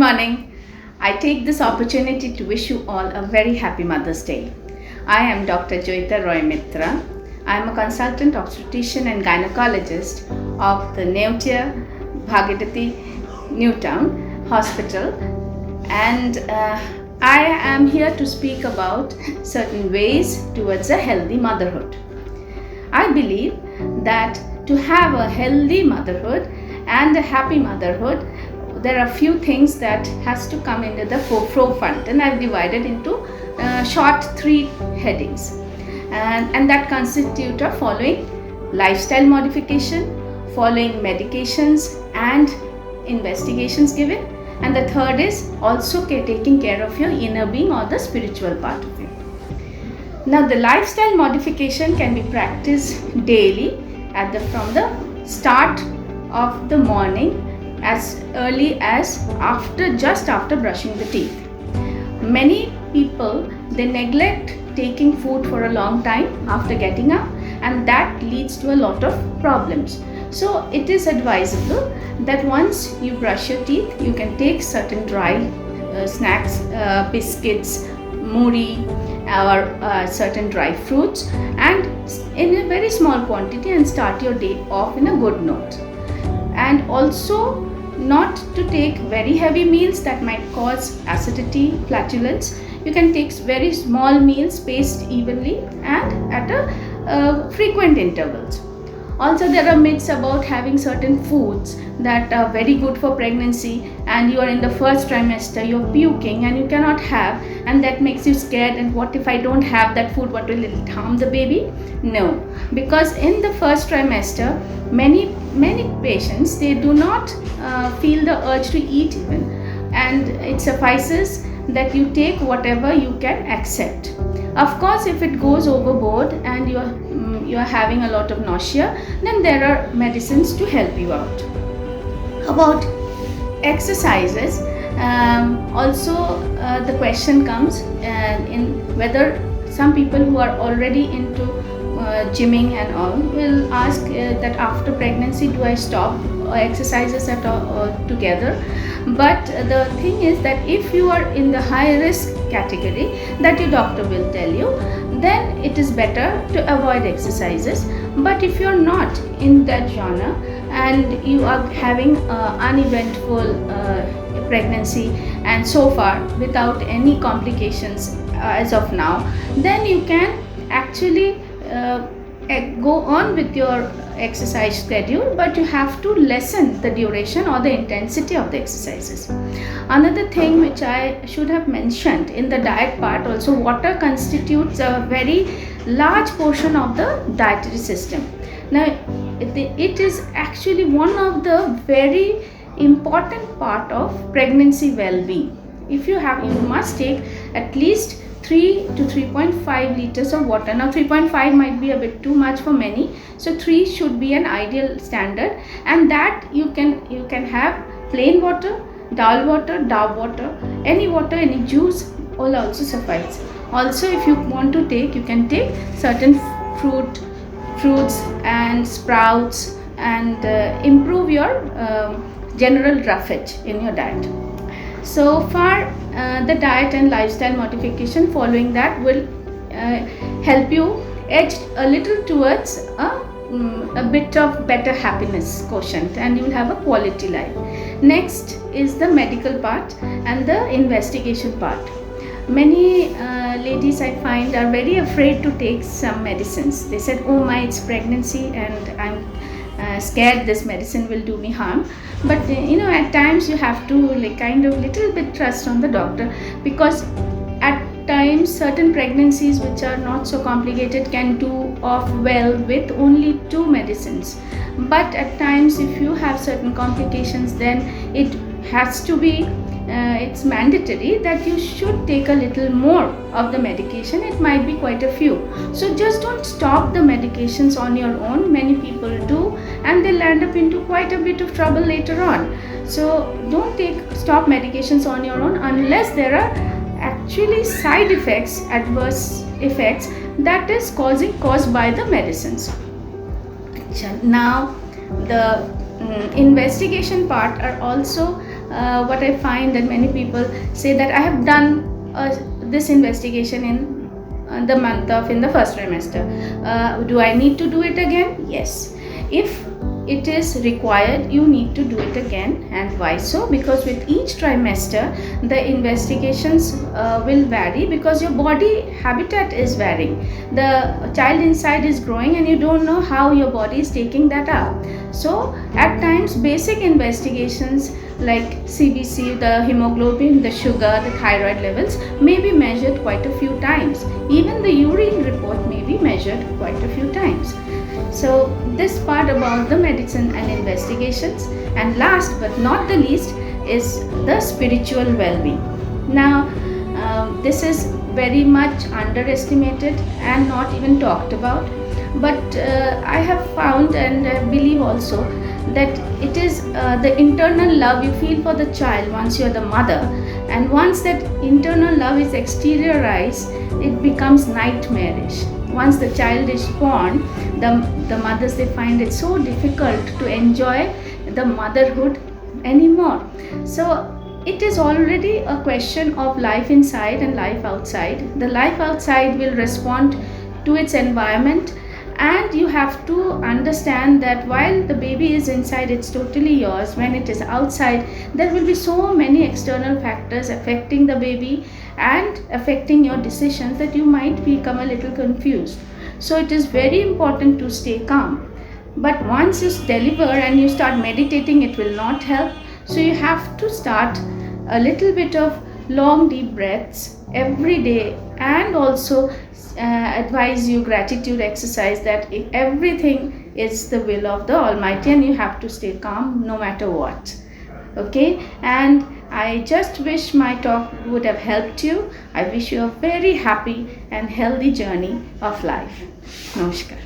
morning. I take this opportunity to wish you all a very happy Mother's Day. I am Dr. Joyita Roy Mitra. I am a consultant obstetrician and gynecologist of the Neotia, Bhagirathi Newtown Hospital, and I am here to speak about certain ways towards a healthy motherhood. I believe that to have a healthy motherhood and a happy motherhood, there are few things that has to come into the forefront, and I've divided into short 3 headings, and that constitute of following lifestyle modification, following medications and investigations given, and the third is also taking care of your inner being or the spiritual part of you. Now, the lifestyle modification can be practiced daily from the start of the morning as early as just after brushing the teeth. Many people, they neglect taking food for a long time after getting up, and that leads to a lot of problems. So it is advisable that once you brush your teeth, you can take certain dry snacks, biscuits, muri, or certain dry fruits, and in a very small quantity, and start your day off in a good note. And also not to take very heavy meals that might cause acidity, flatulence. You can take very small meals spaced evenly and at frequent intervals. Also, there are myths about having certain foods that are very good for pregnancy, and you are in the first trimester, you're puking and you cannot have, and that makes you scared, and what if I don't have that food, what will it harm the baby? No, because in the first trimester, many patients, they do not feel the urge to eat even, and it suffices that you take whatever you can accept. Of course, if it goes overboard and you are having a lot of nausea, then there are medicines to help you out. About exercises, also the question comes in whether some people who are already into gymming and all will ask that after pregnancy, do I stop exercises together? But the thing is that if you are in the high risk category that your doctor will tell you, then it is better to avoid exercises. But if you are not in that genre and you are having uneventful pregnancy and so far without any complications as of now, then you can actually go on with your exercise schedule, but you have to lessen the duration or the intensity of the exercises. Another thing which I should have mentioned in the diet part, also water constitutes a very large portion of the dietary system. Now it is actually one of the very important part of pregnancy well-being. If you must take at least 3 to 3.5 liters of water. Now 3.5 might be a bit too much for many, so 3 should be an ideal standard, and that you can have plain water, dal water, any water, any juice, all also suffice. Also, if you want to take, you can take certain fruits and sprouts, and improve your general roughage in your diet. So far, the diet and lifestyle modification following that will help you edge a little towards a bit of better happiness quotient, and you will have a quality life. Next is the medical part and the investigation part. Many ladies, I find, are very afraid to take some medicines. They said, oh my, it's pregnancy and I'm scared this medicine will do me harm. But at times you have to little bit trust on the doctor, because at times certain pregnancies which are not so complicated can do off well with only 2 medicines. But at times if you have certain complications, then it has to be it's mandatory that you should take a little more of the medication. It might be quite a few. So just don't stop the medications on your own. Many people do, and they'll end up into quite a bit of trouble later on. So don't stop medications on your own unless there are actually side effects, adverse effects that is caused by the medicines. Now the investigation part are also what I find that many people say that I have done this investigation in the first trimester. Do I need to do it again? Yes. If it is required, you need to do it again. And why so? Because with each trimester the investigations will vary, because your body habitat is varying. The child inside is growing and you don't know how your body is taking that up. So at times basic investigations like CBC, the hemoglobin, the sugar, the thyroid levels may be measured quite a few times. Even the urine report may be measured quite a few times. So this part about the medicine and investigations. And last but not the least is the spiritual well-being. Now this is very much underestimated and not even talked about, but I have found and believe also that it is the internal love you feel for the child once you are the mother, and once that internal love is exteriorized, it becomes nightmarish. Once the child is born, the mothers, they find it so difficult to enjoy the motherhood anymore. So it is already a question of life inside and life outside. The life outside will respond to its environment, and you have to understand that while the baby is inside, it's totally yours. When it is outside, there will be so many external factors affecting the baby and affecting your decisions that you might become a little confused. So it is very important to stay calm. But once you deliver and you start meditating, it will not help. So you have to start a little bit of long deep breaths every day, and also advise you gratitude exercise, that everything is the will of the Almighty and you have to stay calm no matter what. Okay, and I just wish my talk would have helped you. I wish you a very happy and healthy journey of life. Namaskar.